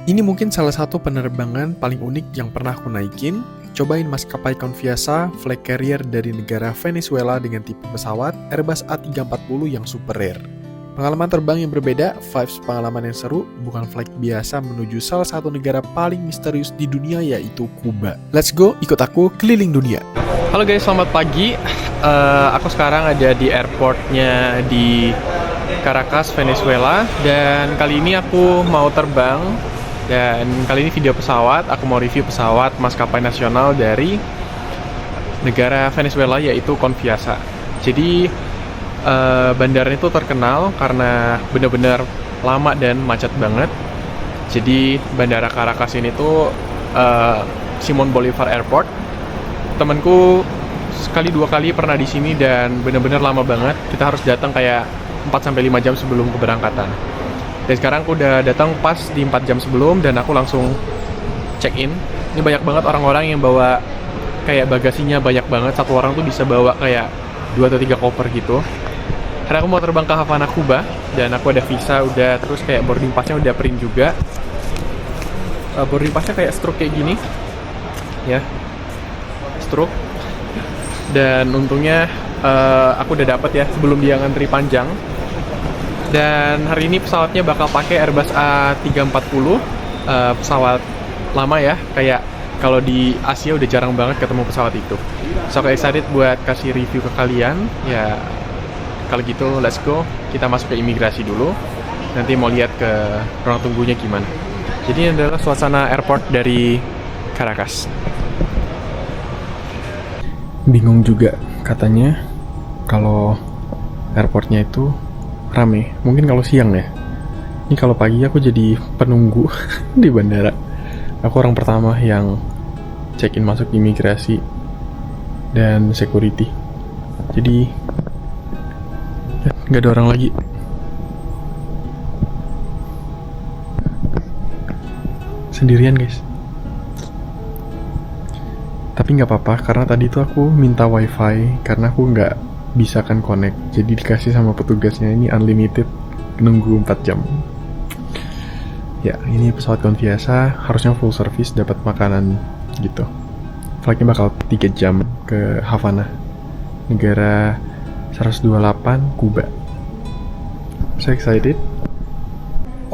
Ini mungkin salah satu penerbangan paling unik yang pernah aku naikin. Cobain maskapai Confianza flag carrier dari negara Venezuela dengan tipe pesawat Airbus A340 yang super rare. Pengalaman terbang yang berbeda, vibes pengalaman yang seru, bukan flight biasa menuju salah satu negara paling misterius di dunia yaitu Kuba. Let's go, ikut aku keliling dunia. Halo guys, selamat pagi. Aku sekarang ada di airportnya di Caracas, Venezuela. Dan kali ini aku mau terbang. Dan kali ini video pesawat, aku mau review pesawat maskapai nasional dari negara Venezuela yaitu Confianza. Jadi bandara itu terkenal karena benar-benar lama dan macet banget. Jadi bandara Caracas ini tuh Simon Bolivar Airport. Temanku sekali dua kali pernah di sini dan benar-benar lama banget. Kita harus datang kayak 4-5 jam sebelum keberangkatan. Dan sekarang aku udah datang pas di 4 jam sebelum dan aku langsung check-in. Ini banyak banget orang-orang yang bawa kayak bagasinya banyak banget. Satu orang tuh bisa bawa kayak 2 atau 3 koper gitu. Karena aku mau terbang ke Havana, Kuba. Dan aku ada visa udah, terus kayak boarding pass-nya udah print juga. Boarding pass-nya kayak stroke kayak gini. Ya, stroke. Dan untungnya aku udah dapet ya sebelum dia ngantri panjang. Dan hari ini pesawatnya bakal pakai Airbus A340, pesawat lama ya, kayak kalau di Asia udah jarang banget ketemu pesawat itu. So aku excited buat kasih review ke kalian. Ya kalau gitu let's go, kita masuk ke imigrasi dulu. Nanti mau lihat ke ruang tunggunya gimana. Jadi ini adalah suasana airport dari Caracas. Bingung juga katanya kalau airportnya itu rame. Mungkin kalau siang ya. Ini kalau pagi aku jadi penunggu di bandara. Aku orang pertama yang check-in masuk imigrasi dan security. Jadi nggak ada orang lagi. Sendirian guys. Tapi nggak apa-apa karena tadi tuh aku minta wifi karena aku nggak bisa kan connect, jadi dikasih sama petugasnya ini unlimited, nunggu 4 jam. Ya, ini pesawat Confianza, harusnya full service, dapat makanan gitu. Flightnya bakal 3 jam ke Havana, negara 128, Kuba. So excited.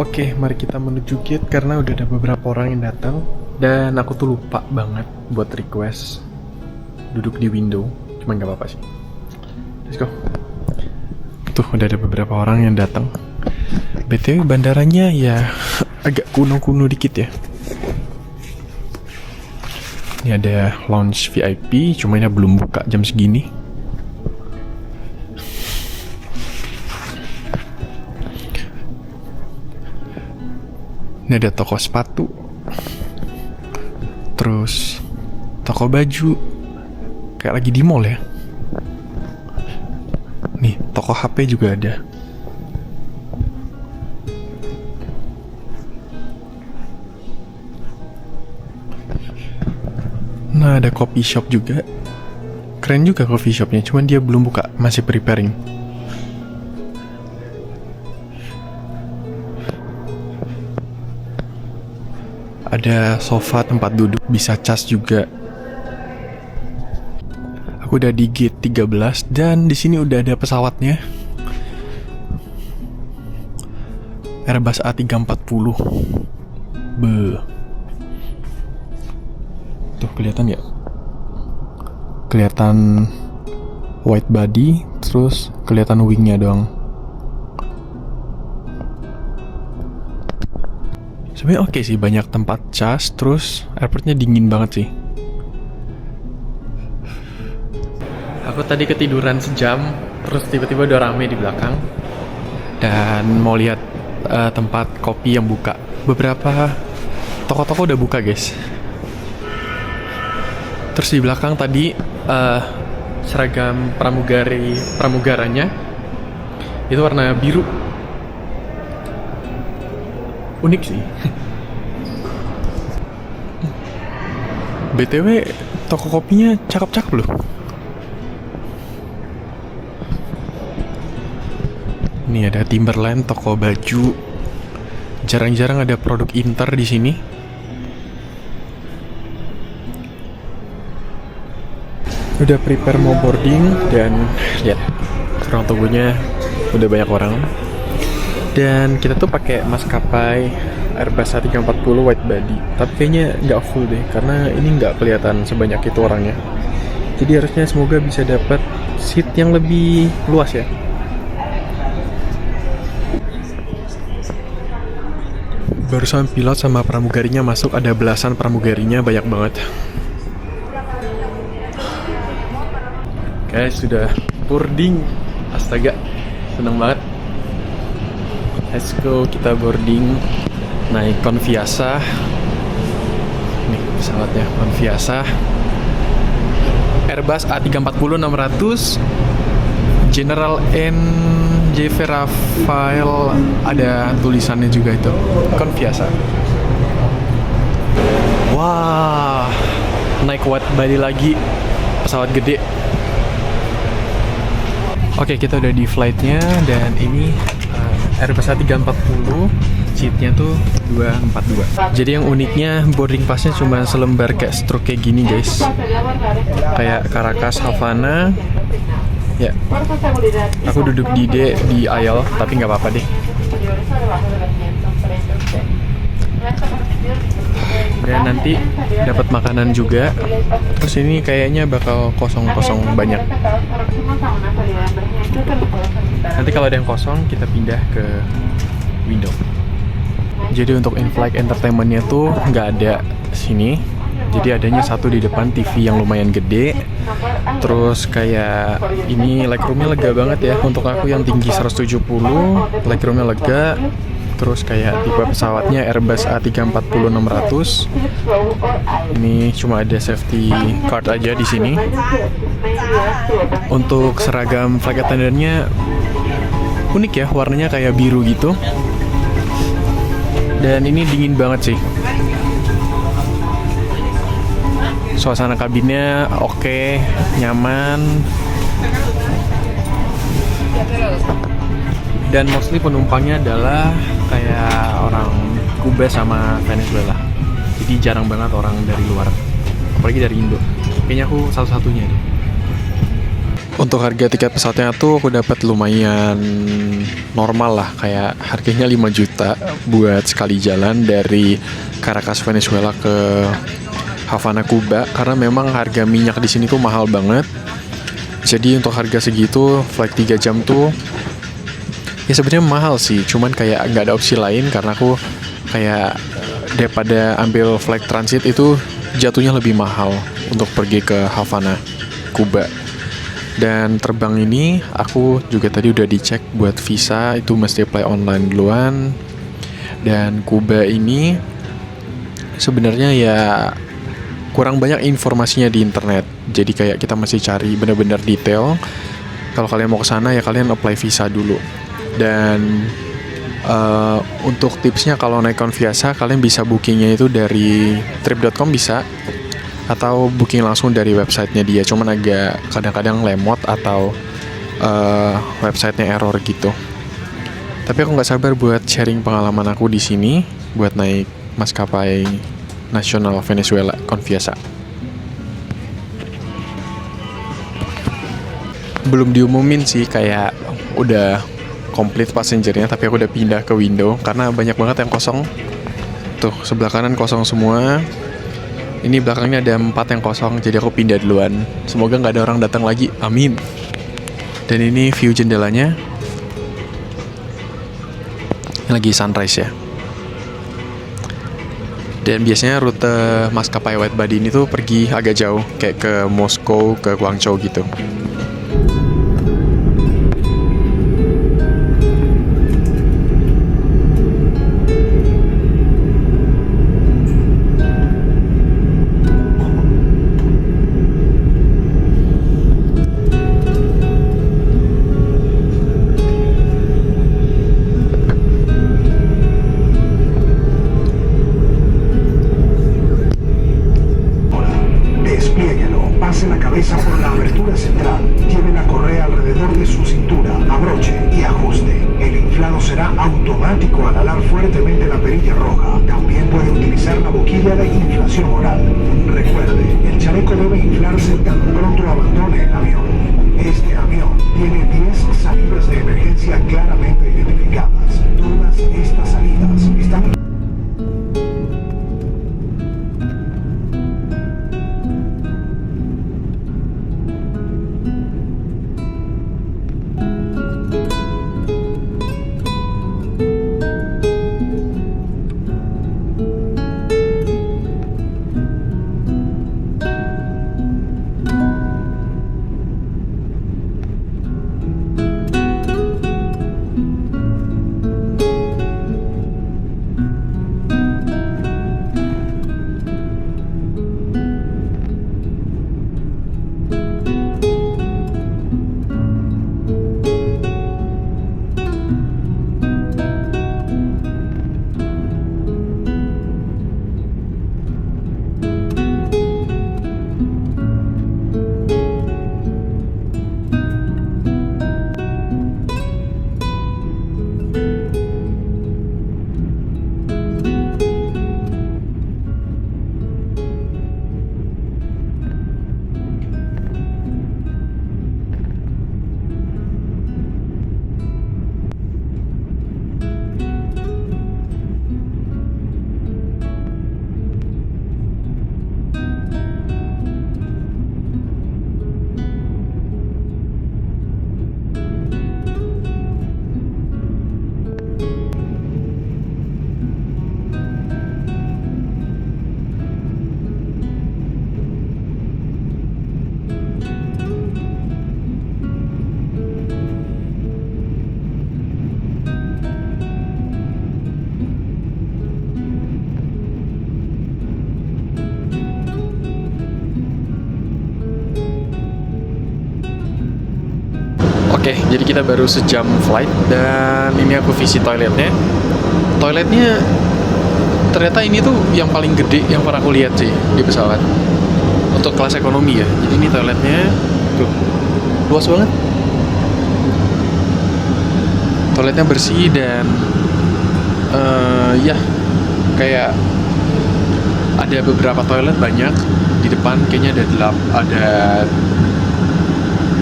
Oke, mari kita menuju gate karena udah ada beberapa orang yang datang. Dan aku tuh lupa banget buat request duduk di window, cuman gak apa-apa sih. Let's go. Tuh udah ada beberapa orang yang datang. BTW bandaranya ya agak kuno-kuno dikit ya. Ini ada lounge VIP, cuma ini belum buka jam segini. Ini ada toko sepatu. Terus toko baju. Kayak lagi di mall ya. Nih, toko HP juga ada. Nah, ada coffee shop juga. Keren juga coffee shopnya, cuman dia belum buka, masih preparing. Ada sofa tempat duduk, bisa cas juga. Aku udah di gate 13 dan di sini udah ada pesawatnya. Airbus A340. Tuh kelihatan ya? Kelihatan white body, terus kelihatan wingnya doang. Sebenarnya oke sih, banyak tempat cas, terus airportnya dingin banget sih. Aku tadi ketiduran sejam, terus tiba-tiba udah rame di belakang. Dan mau lihat tempat kopi yang buka. Beberapa toko-toko udah buka guys. Terus di belakang tadi seragam pramugaranya itu warna biru. Unik sih. BTW toko kopinya cakep-cakep loh. Ini ada Timberland, toko baju, jarang-jarang ada produk Inter di sini. Udah prepare mau boarding dan lihat ruang tunggunya udah banyak orang. Dan kita tuh pakai maskapai Airbus A340 wide body, tapi kayaknya nggak full deh karena ini nggak kelihatan sebanyak itu orangnya. Jadi harusnya semoga bisa dapat seat yang lebih luas ya. Barusan pilot sama pramugarinya masuk, ada belasan pramugarinya, banyak banget. Guys, sudah boarding. Astaga, seneng banget. Let's go, kita boarding naik Confiasa. Nih pesawatnya Confiasa Airbus A340-600 General NJV Rafael, ada tulisannya juga itu Confiasa. Wah, naik wide body lagi, pesawat gede. Oke, kita udah di flightnya dan ini Airbus A340, seatnya tuh 242. Jadi yang uniknya boarding passnya cuma selembar kayak stroke kayak gini guys. Kayak Caracas, Havana. Ya, aku duduk di aisle, tapi nggak apa-apa deh. Dan nanti dapat makanan juga. Terus ini kayaknya bakal kosong-kosong banyak. Nanti kalau ada yang kosong, kita pindah ke window. Jadi untuk in-flight entertainment-nya tuh nggak ada sini. Jadi adanya satu di depan, TV yang lumayan gede. Terus kayak ini legroomnya lega banget ya. Untuk aku yang tinggi 170, legroomnya lega. Terus kayak tipe pesawatnya Airbus A340-600. Ini cuma ada safety card aja di sini. Untuk seragam flight attendant-nya unik ya, warnanya kayak biru gitu. Dan ini dingin banget sih. Suasana kabinnya oke, nyaman. Dan mostly penumpangnya adalah kayak orang Kuba sama Venezuela. Jadi jarang banget orang dari luar, apalagi dari Indo. Kayaknya aku satu-satunya deh. Untuk harga tiket pesawatnya tuh aku dapat lumayan normal lah, kayak harganya 5 juta buat sekali jalan dari Caracas Venezuela ke Havana Kuba, karena memang harga minyak di sini tuh mahal banget. Jadi untuk harga segitu flight 3 jam tuh ya sebenarnya mahal sih, cuman kayak nggak ada opsi lain karena aku kayak daripada ambil flight transit itu jatuhnya lebih mahal untuk pergi ke Havana, Kuba. Dan terbang ini aku juga tadi udah dicek buat visa, itu mesti apply online duluan. Dan Kuba ini sebenarnya ya kurang banyak informasinya di internet, jadi kayak kita masih cari benar-benar detail. Kalau kalian mau ke sana ya kalian apply visa dulu. Dan untuk tipsnya kalau naik Confiasa kalian bisa bookingnya itu dari trip.com bisa, atau booking langsung dari websitenya dia. Cuman agak kadang-kadang lemot atau websitenya error gitu. Tapi aku nggak sabar buat sharing pengalaman aku di sini buat naik maskapai nasional Venezuela Confiasa. Belum diumumin sih kayak udah komplit passengernya, tapi aku udah pindah ke window karena banyak banget yang kosong. Tuh sebelah kanan kosong semua. Ini belakangnya ada 4 yang kosong, jadi aku pindah duluan. Semoga nggak ada orang datang lagi, amin. Dan ini view jendelanya. Ini lagi sunrise ya. Dan biasanya rute maskapai wide body ini tuh pergi agak jauh, kayak ke Moskow, ke Guangzhou gitu. Desplieguelo, pase la cabeza por la abertura central. patología de inflación oral. Recuerde, el chaleco debe inflarse tan pronto abandone el avión. Este avión tiene 10 salidas de emergencia claramente identificadas. Todas estas salidas están... Oke, jadi kita baru sejam flight dan ini aku visit toiletnya. Toiletnya ternyata ini tuh yang paling gede yang pernah aku lihat sih di pesawat. Untuk kelas ekonomi ya. Jadi ini toiletnya tuh luas banget. Toiletnya bersih dan ya kayak ada beberapa toilet banyak di depan, kayaknya ada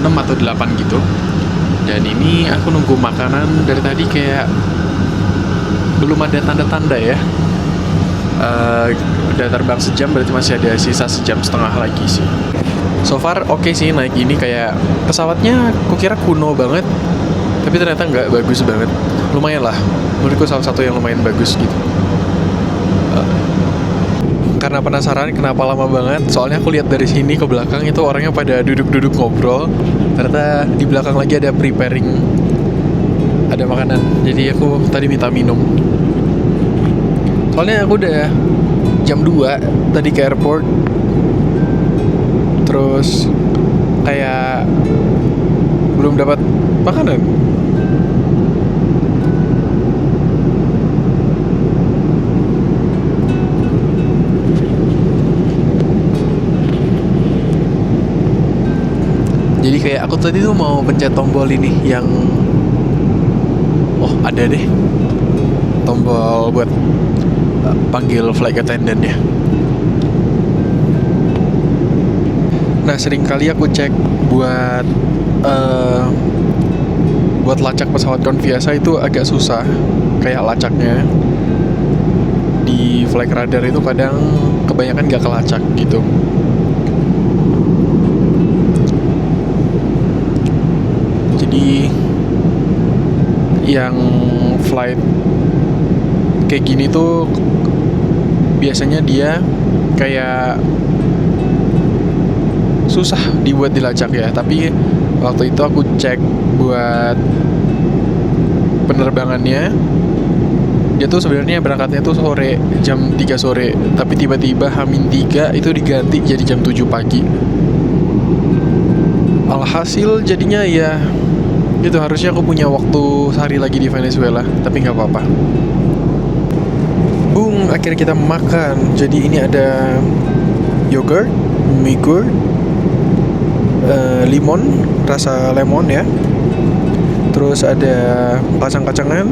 6 atau 8 gitu. Dan ini aku nunggu makanan dari tadi kayak belum ada tanda-tanda ya. Udah terbang sejam, berarti masih ada sisa sejam setengah lagi sih. So far oke sih naik ini, kayak pesawatnya aku kira kuno banget, tapi ternyata nggak, bagus banget. Lumayan lah, menurutku salah satu yang lumayan bagus gitu. Karena penasaran kenapa lama banget, soalnya aku lihat dari sini ke belakang itu orangnya pada duduk-duduk ngobrol. Ternyata di belakang lagi ada preparing, ada makanan. Jadi aku tadi minta minum. Soalnya aku udah jam 2 tadi ke airport. Terus kayak belum dapat makanan. Jadi kayak aku tadi tuh mau pencet tombol ini yang ada deh tombol buat panggil flight attendant ya. Nah, sering kali aku cek buat lacak pesawat Conviasa itu agak susah. Kayak lacaknya di flight radar itu kadang kebanyakan gak kelacak gitu. Jadi yang flight kayak gini tuh biasanya dia kayak susah dibuat dilacak ya. Tapi waktu itu aku cek buat penerbangannya, dia tuh sebenarnya berangkatnya tuh sore, jam 3 sore, tapi tiba-tiba H-3 itu diganti jadi jam 7 pagi. Alhasil jadinya ya gitu, harusnya aku punya waktu sehari lagi di Venezuela, tapi nggak apa-apa. Akhirnya kita makan. Jadi ini ada yogurt, migurt, limon, rasa lemon ya. Terus ada kacang-kacangan,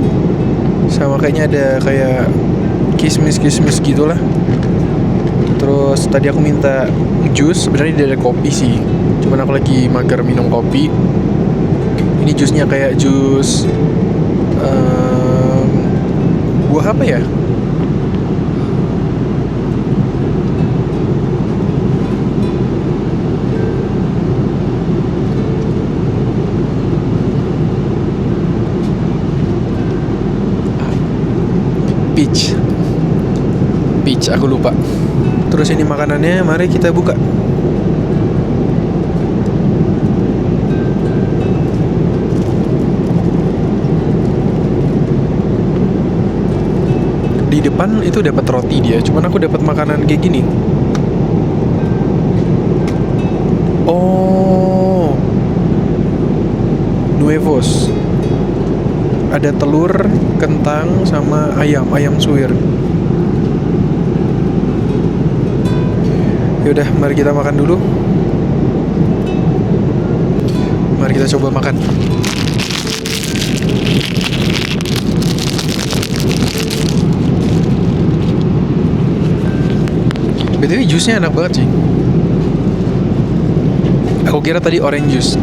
sama kayaknya ada kayak kismis-kismis gitulah. Terus tadi aku minta jus, sebenarnya dia ada kopi sih. Cuman aku lagi mager minum kopi. Ini jusnya kayak jus buah apa ya? Peach, aku lupa. Terus ini makanannya, mari kita buka. Di depan itu dapat roti dia, cuman aku dapat makanan kayak gini. Oh, nuevos. Ada telur, kentang, sama ayam suwir. Yaudah, mari kita makan dulu. Mari kita coba makan. BTW jusnya enak banget sih. Aku kira tadi orange juice.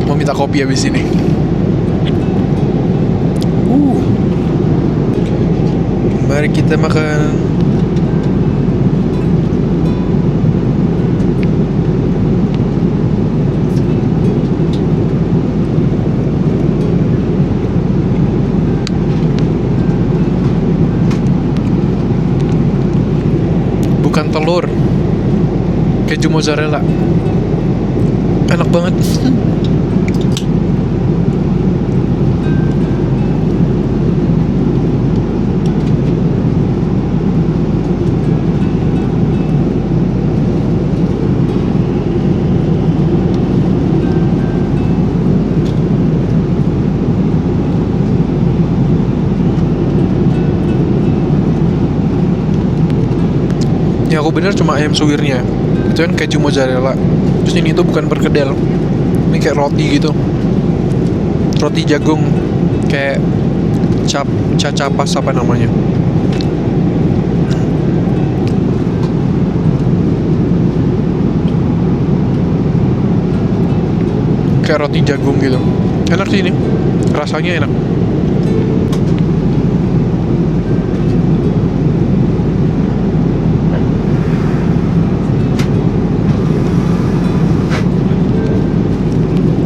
Mau minta kopi habis ini. Mari kita makan. Bukan telur, keju mozzarella. Enak banget. Yang aku bener cuma ayam suwirnya. Itu kan keju mozzarella. Terus ini tuh bukan perkedel. Ini kayak roti gitu. Roti jagung. Kayak cacapas apa namanya. Kayak roti jagung gitu. Enak sih ini. Rasanya enak.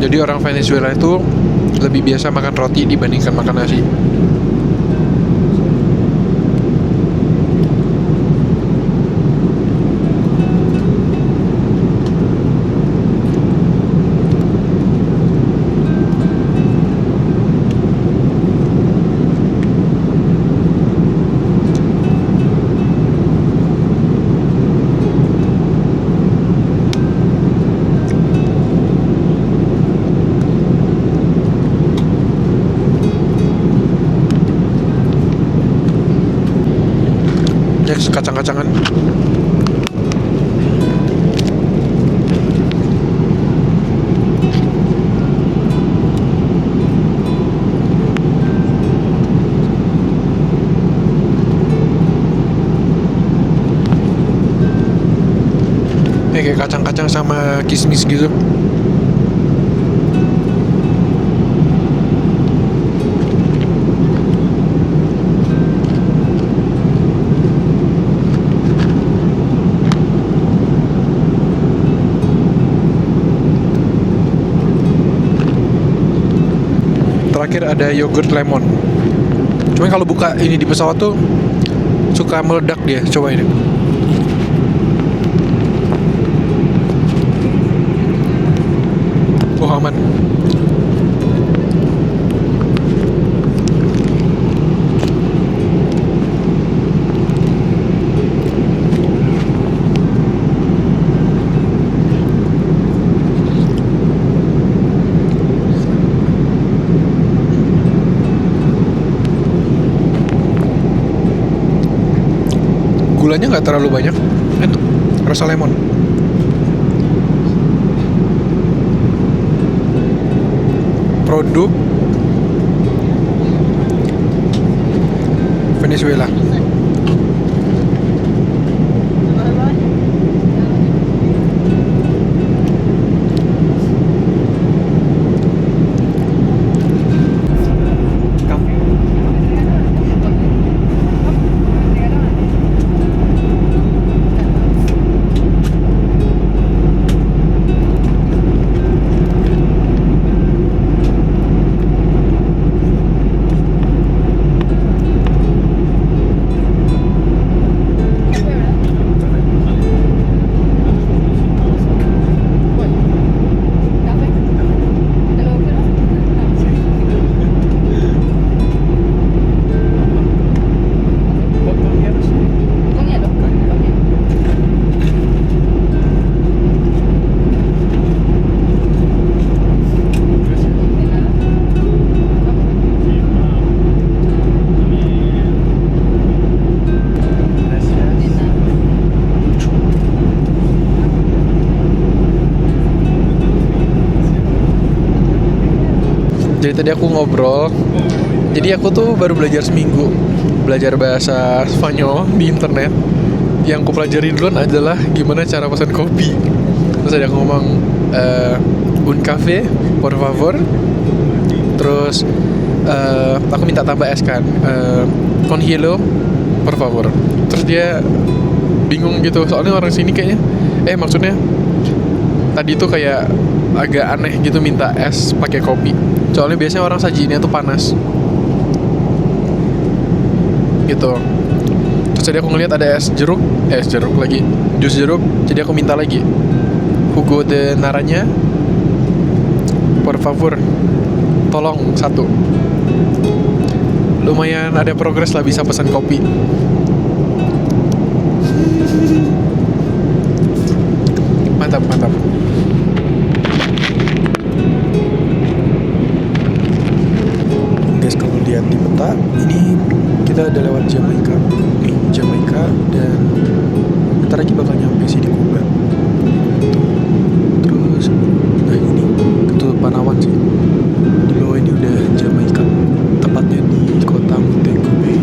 Jadi orang Venezuela itu lebih biasa makan roti dibandingkan makan nasi. Next, kacang-kacangan. Kayak kacang-kacang sama kismis gitu. Terakhir ada yogurt lemon. Cuman kalau buka ini di pesawat tuh suka meledak dia. Coba ini. Oh, aman. Gulanya nggak terlalu banyak, enak, rasa lemon. Produk Venezuela. Jadi tadi aku ngobrol. Jadi aku tuh baru belajar seminggu belajar bahasa Spanyol di internet. Yang aku pelajari duluan adalah gimana cara pesan kopi. Terus ada aku ngomong un café por favor. Terus aku minta tambah es kan, con hielo por favor. Terus dia bingung gitu, soalnya orang sini kayaknya maksudnya tadi tuh kayak agak aneh gitu minta es pakai kopi. Soalnya biasanya orang sajiinnya tuh panas gitu. Terus tadi aku ngeliat ada es jeruk lagi, jus jeruk. Jadi aku minta lagi jugo de naranya por favor, tolong satu. Lumayan ada progres lah, bisa pesan kopi. Mantap. Guys, kalau lihat di peta ini kita udah lewat Jamaika nih, Jamaika, dan bentar lagi bakal nyampe sih di Cuba. Terus nah ini ketutupan awan sih, di bawah ini udah Jamaika, tepatnya di kota Montego Bay.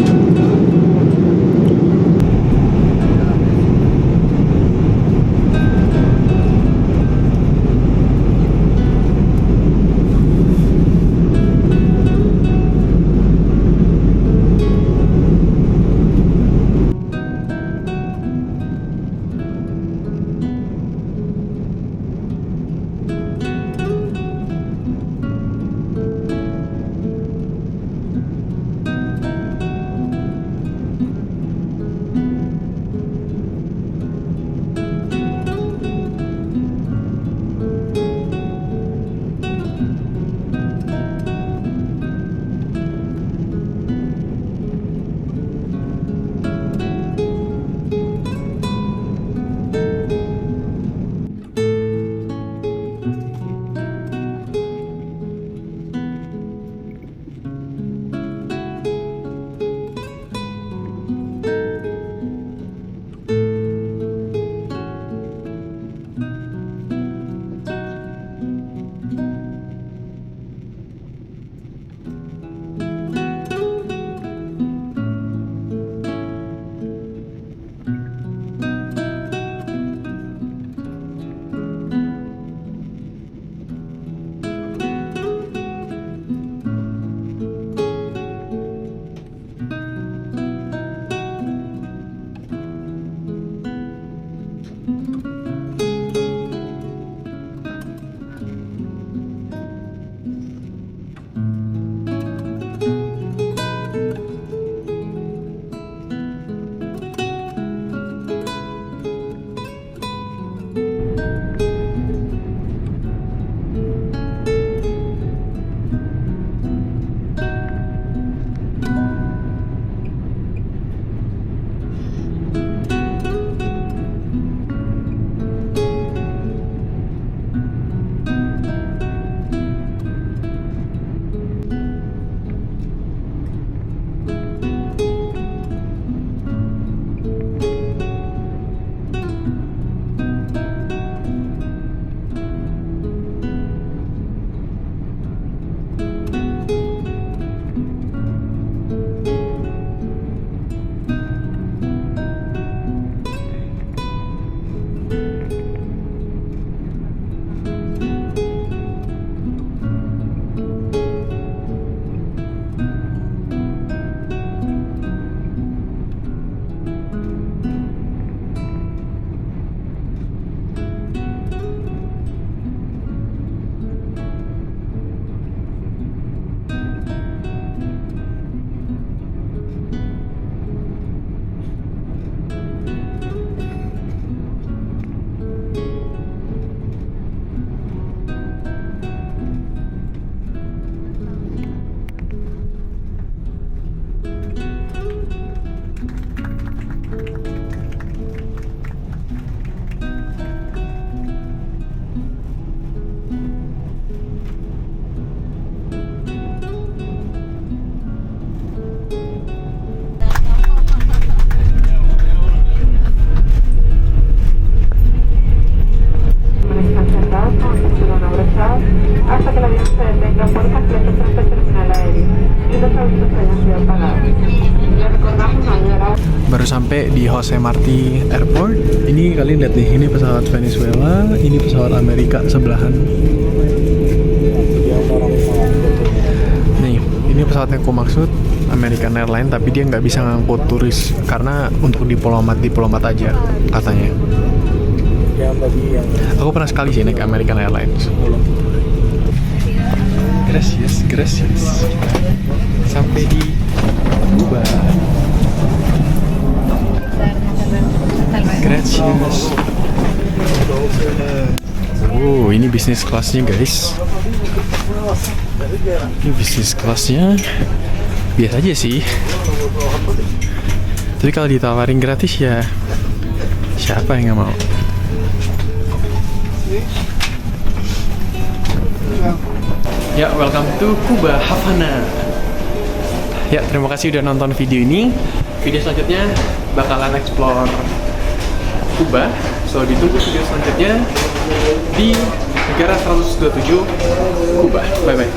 Baru sampai di Jose Marti Airport. Ini kalian lihat nih, ini pesawat Venezuela, ini pesawat Amerika sebelahan. Nih, ini pesawat yang aku maksud American Airlines, tapi dia nggak bisa ngangkut turis karena untuk diplomat aja katanya. Aku pernah sekali sih naik American Airlines. Gracias. Sampai di Cuba. Gracias. Oh, ini bisnis kelasnya guys. Ini bisnis kelasnya biasa aja sih. Tapi kalau ditawarin gratis ya siapa yang nggak mau? Ya, welcome to Cuba Havana. Ya, terima kasih udah nonton video ini. Video selanjutnya bakalan explore Cuba. So, ditunggu video selanjutnya di negara 127 Cuba. Bye-bye.